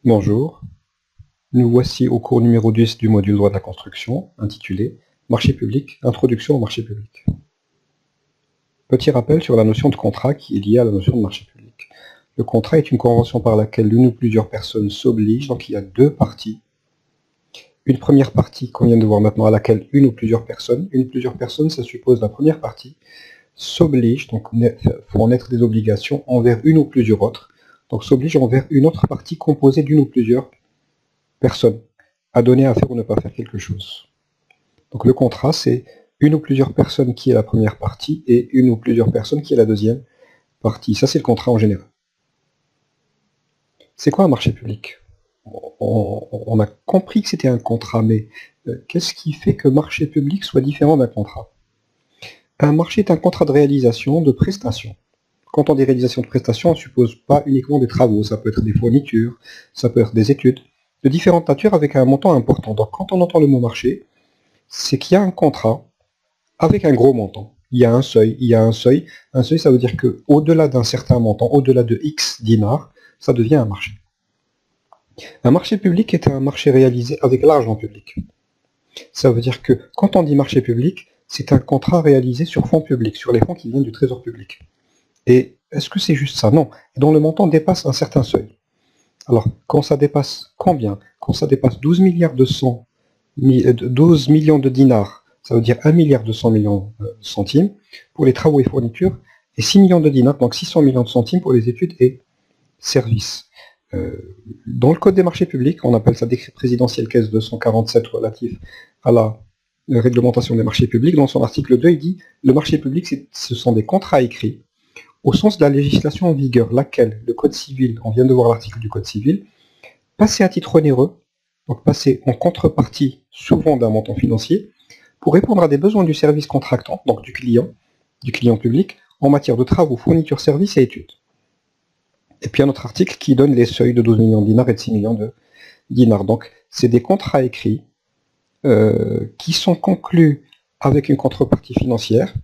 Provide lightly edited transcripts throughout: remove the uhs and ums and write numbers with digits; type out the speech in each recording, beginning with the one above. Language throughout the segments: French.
Bonjour, nous voici au cours numéro 10 du module droit de la construction, intitulé Marché public, introduction au marché public. Petit rappel sur la notion de contrat qui est liée à la notion de marché public. Le contrat est une convention par laquelle l'une ou plusieurs personnes s'obligent, donc il y a deux parties. Une première partie qu'on vient de voir maintenant à laquelle une ou plusieurs personnes, ça suppose la première partie, s'oblige, donc font naître des obligations envers une ou plusieurs autres, donc s'oblige envers une autre partie composée d'une ou plusieurs personnes à donner, à faire ou ne pas faire quelque chose. Donc le contrat, c'est une ou plusieurs personnes qui est la première partie et une ou plusieurs personnes qui est la deuxième partie. Ça, c'est le contrat en général. C'est quoi un marché public? On a compris que c'était un contrat, mais qu'est-ce qui fait que marché public soit différent d'un contrat? Un marché est un contrat de réalisation de prestations. Quand on dit réalisation de prestations, on ne suppose pas uniquement des travaux, ça peut être des fournitures, ça peut être des études, de différentes natures avec un montant important. Donc quand on entend le mot marché, c'est qu'il y a un contrat avec un gros montant. Il y a un seuil. Un seuil, ça veut dire qu'au-delà d'un certain montant, au-delà de X dinars, ça devient un marché. Un marché public est un marché réalisé avec l'argent public. Ça veut dire que quand on dit marché public, c'est un contrat réalisé sur fonds publics, sur les fonds qui viennent du trésor public. Et est-ce que c'est juste ça? Non. Dont le montant dépasse un certain seuil. Alors, quand ça dépasse combien? Quand ça dépasse 12 millions de dinars, ça veut dire 1 milliard 200 millions de centimes pour les travaux et fournitures, et 6 millions de dinars, donc 600 millions de centimes pour les études et services. Dans le Code des marchés publics, on appelle ça décret présidentiel caisse 247 relatif à la réglementation des marchés publics. Dans son article 2, il dit le marché public, ce sont des contrats écrits au sens de la législation en vigueur, laquelle le Code civil, on vient de voir l'article du Code civil, passé à titre onéreux, donc passé en contrepartie souvent d'un montant financier, pour répondre à des besoins du service contractant, donc du client public, en matière de travaux, fournitures, services et études. Et puis un autre article qui donne les seuils de 12 millions de dinars et de 6 millions de dinars. Donc c'est des contrats écrits qui sont conclus avec une contrepartie financière,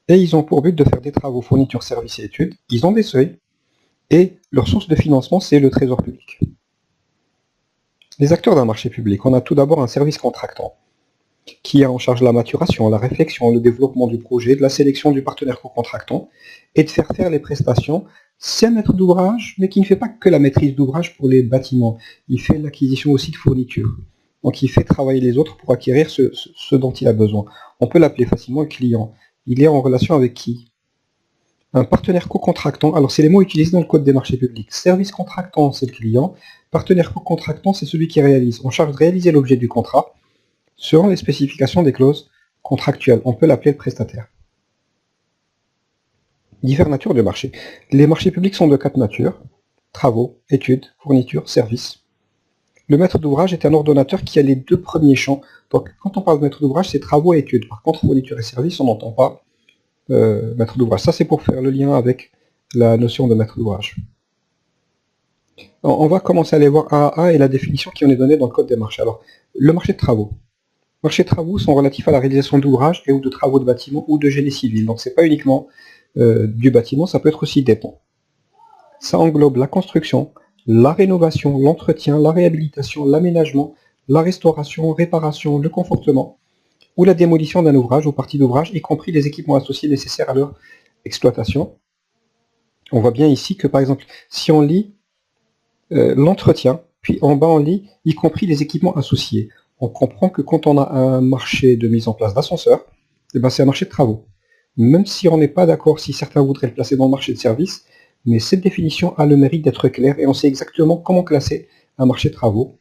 et ils ont pour but de faire des travaux, fournitures, services et études. Ils ont des seuils, et leur source de financement, c'est le trésor public. Les acteurs d'un marché public, on a tout d'abord un service contractant, qui a en charge la maturation, la réflexion, le développement du projet, de la sélection du partenaire co-contractant, et de faire les prestations. C'est un maître d'ouvrage, mais qui ne fait pas que la maîtrise d'ouvrage pour les bâtiments. Il fait l'acquisition aussi de fournitures. Donc il fait travailler les autres pour acquérir ce dont il a besoin. On peut l'appeler facilement un client. Il est en relation avec qui? Un partenaire co-contractant. Alors c'est les mots utilisés dans le Code des marchés publics. Service contractant, c'est le client. Partenaire co-contractant, c'est celui qui réalise. On charge de réaliser l'objet du contrat selon les spécifications des clauses contractuelles. On peut l'appeler le prestataire. Diverses natures de marché. Les marchés publics sont de 4 natures: travaux, études, fournitures, services. Le maître d'ouvrage est un ordonnateur qui a les deux premiers champs. Donc quand on parle de maître d'ouvrage, c'est travaux et études. Par contre, fournitures et services, on n'entend pas maître d'ouvrage. Ça, c'est pour faire le lien avec la notion de maître d'ouvrage. On va commencer à aller voir un à un et la définition qui en est donnée dans le Code des marchés. Alors, le marché de travaux. Les marchés de travaux sont relatifs à la réalisation d'ouvrages et ou de travaux de bâtiments ou de génie civil. Donc c'est pas uniquement du bâtiment, ça peut être aussi des ponts. Ça englobe la construction, la rénovation, l'entretien, la réhabilitation, l'aménagement, la restauration, réparation, le confortement, ou la démolition d'un ouvrage ou partie d'ouvrage, y compris les équipements associés nécessaires à leur exploitation. On voit bien ici que par exemple, si on lit l'entretien, puis en bas on lit y compris les équipements associés, on comprend que quand on a un marché de mise en place d'ascenseurs, c'est un marché de travaux. Même si on n'est pas d'accord, si certains voudraient le placer dans le marché de services, mais cette définition a le mérite d'être claire et on sait exactement comment classer un marché de travaux.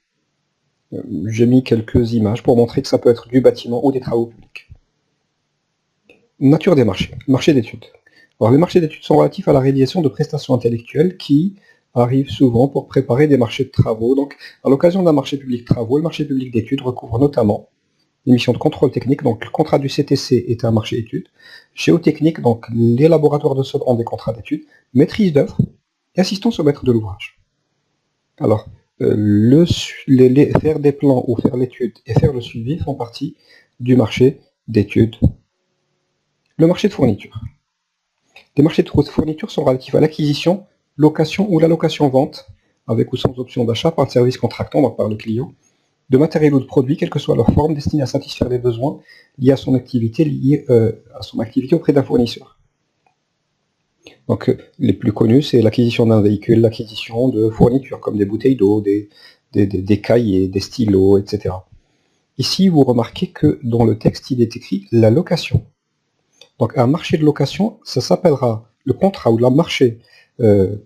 J'ai mis quelques images pour montrer que ça peut être du bâtiment ou des travaux publics. Nature des marchés. Marché d'études. Alors les marchés d'études sont relatifs à la réalisation de prestations intellectuelles qui arrivent souvent pour préparer des marchés de travaux. Donc à l'occasion d'un marché public travaux, le marché public d'études recouvre notamment les missions de contrôle technique. Donc le contrat du CTC est un marché d'études. Géotechnique, donc les laboratoires de sol ont des contrats d'études. Maîtrise d'œuvre et assistance au maître de l'ouvrage. Alors, faire des plans ou faire l'étude et faire le suivi font partie du marché d'études. Le marché de fourniture. Les marchés de fourniture sont relatifs à l'acquisition, location ou la location-vente, avec ou sans option d'achat par le service contractant, donc par le client, de matériel ou de produits, quelle que soit leur forme, destinés à satisfaire les besoins liés à son activité, auprès d'un fournisseur. Donc les plus connus, c'est l'acquisition d'un véhicule, l'acquisition de fournitures comme des bouteilles d'eau, des cahiers, des stylos, etc. Ici, vous remarquez que dans le texte, il est écrit la location. Donc un marché de location, ça s'appellera le contrat ou le marché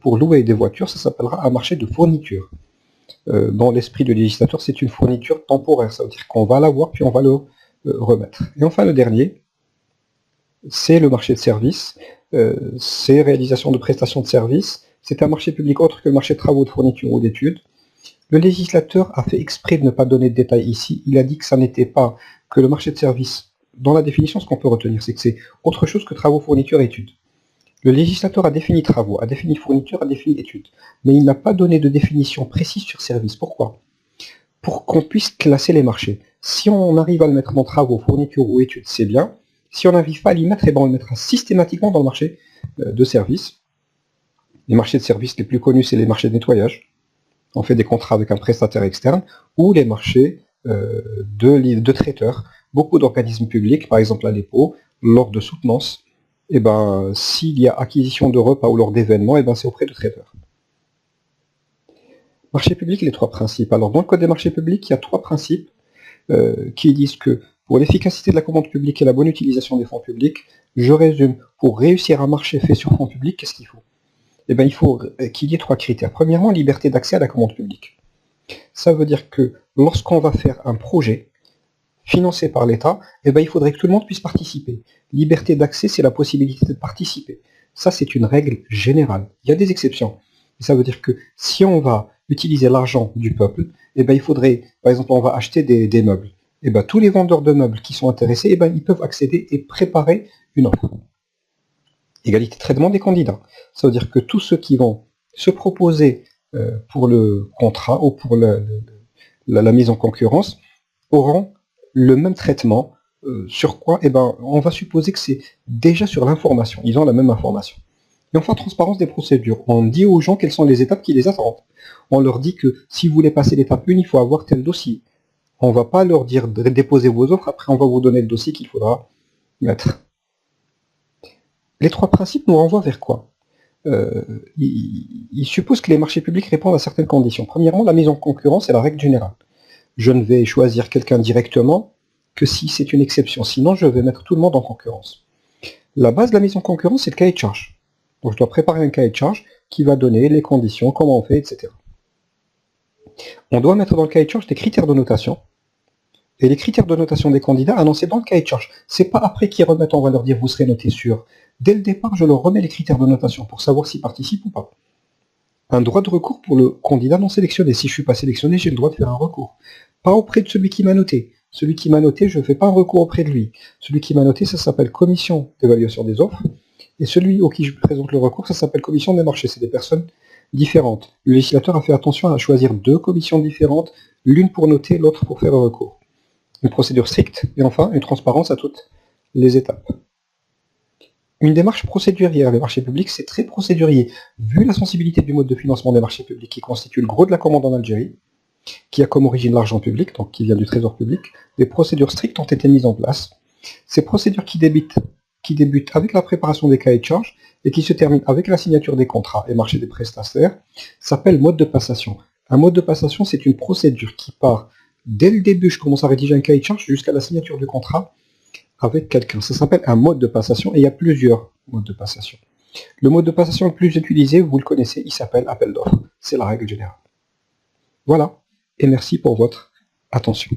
pour louer des voitures, ça s'appellera un marché de fourniture. Dans l'esprit du législateur, c'est une fourniture temporaire, ça veut dire qu'on va l'avoir puis on va le remettre. Et enfin le dernier, c'est le marché de services, c'est réalisation de prestations de services, c'est un marché public autre que le marché de travaux, de fourniture ou d'études. Le législateur a fait exprès de ne pas donner de détails ici, il a dit que ça n'était pas que le marché de services. Dans la définition, ce qu'on peut retenir, c'est que c'est autre chose que travaux, fourniture et études. Le législateur a défini travaux, a défini fourniture, a défini études, mais il n'a pas donné de définition précise sur service. Pourquoi? Pour qu'on puisse classer les marchés. Si on arrive à le mettre dans travaux, fourniture ou études, c'est bien. Si on n'arrive pas à l'y mettre, eh ben on le mettra systématiquement dans le marché de services. Les marchés de services les plus connus, c'est les marchés de nettoyage. On fait des contrats avec un prestataire externe, ou les marchés de traiteurs. Beaucoup d'organismes publics, par exemple à l'EPO, lors de soutenance, eh ben, s'il y a acquisition de repas ou lors d'événements, eh ben, c'est auprès de traiteurs. Marché public, les trois principes. Alors, dans le Code des marchés publics, il y a trois principes qui disent que pour l'efficacité de la commande publique et la bonne utilisation des fonds publics, je résume, pour réussir un marché fait sur fonds publics, qu'est-ce qu'il faut? Eh bien, il faut qu'il y ait trois critères. Premièrement, liberté d'accès à la commande publique. Ça veut dire que lorsqu'on va faire un projet financé par l'État, eh ben, il faudrait que tout le monde puisse participer. Liberté d'accès, c'est la possibilité de participer. Ça, c'est une règle générale. Il y a des exceptions. Ça veut dire que si on va utiliser l'argent du peuple, eh ben, il faudrait, par exemple, on va acheter des meubles. Eh ben, tous les vendeurs de meubles qui sont intéressés, eh ben, ils peuvent accéder et préparer une offre. Égalité de traitement des candidats. Ça veut dire que tous ceux qui vont se proposer pour le contrat ou pour la mise en concurrence auront le même traitement. Sur quoi? Eh ben, on va supposer que c'est déjà sur l'information. Ils ont la même information. Et enfin, transparence des procédures. On dit aux gens quelles sont les étapes qui les attendent. On leur dit que si vous voulez passer l'étape 1, il faut avoir tel dossier. On ne va pas leur dire de déposer vos offres, après on va vous donner le dossier qu'il faudra mettre. Les trois principes nous renvoient vers quoi? Ils supposent que les marchés publics répondent à certaines conditions. Premièrement, la mise en concurrence est la règle générale. Je ne vais choisir quelqu'un directement que si c'est une exception. Sinon, je vais mettre tout le monde en concurrence. La base de la mise en concurrence, c'est le cahier de charge. Donc, je dois préparer un cahier de charge qui va donner les conditions, comment on fait, etc. On doit mettre dans le cahier de charge des critères de notation. Et les critères de notation des candidats annoncés dans le cahier de charge. C'est pas après qu'ils remettent, on va leur dire vous serez noté sur. Dès le départ, je leur remets les critères de notation pour savoir s'ils participent ou pas. Un droit de recours pour le candidat non sélectionné. Si je ne suis pas sélectionné, j'ai le droit de faire un recours. Pas auprès de celui qui m'a noté. Celui qui m'a noté, je ne fais pas un recours auprès de lui. Celui qui m'a noté, ça s'appelle commission d'évaluation des offres. Et celui auquel je présente le recours, ça s'appelle commission des marchés. C'est des personnes différentes. Le législateur a fait attention à choisir deux commissions différentes, l'une pour noter, l'autre pour faire un recours. Une procédure stricte, et enfin, une transparence à toutes les étapes. Une démarche procédurière. Les marchés publics, c'est très procédurier. Vu la sensibilité du mode de financement des marchés publics qui constitue le gros de la commande en Algérie, qui a comme origine l'argent public, donc qui vient du trésor public, des procédures strictes ont été mises en place. Ces procédures qui débutent avec la préparation des cahiers de charges et qui se terminent avec la signature des contrats et marché des prestataires, s'appellent mode de passation. Un mode de passation, c'est une procédure qui part dès le début, je commence à rédiger un cahier de charges jusqu'à la signature du contrat avec quelqu'un. Ça s'appelle un mode de passation et il y a plusieurs modes de passation. Le mode de passation le plus utilisé, vous le connaissez, il s'appelle appel d'offres. C'est la règle générale. Voilà, et merci pour votre attention.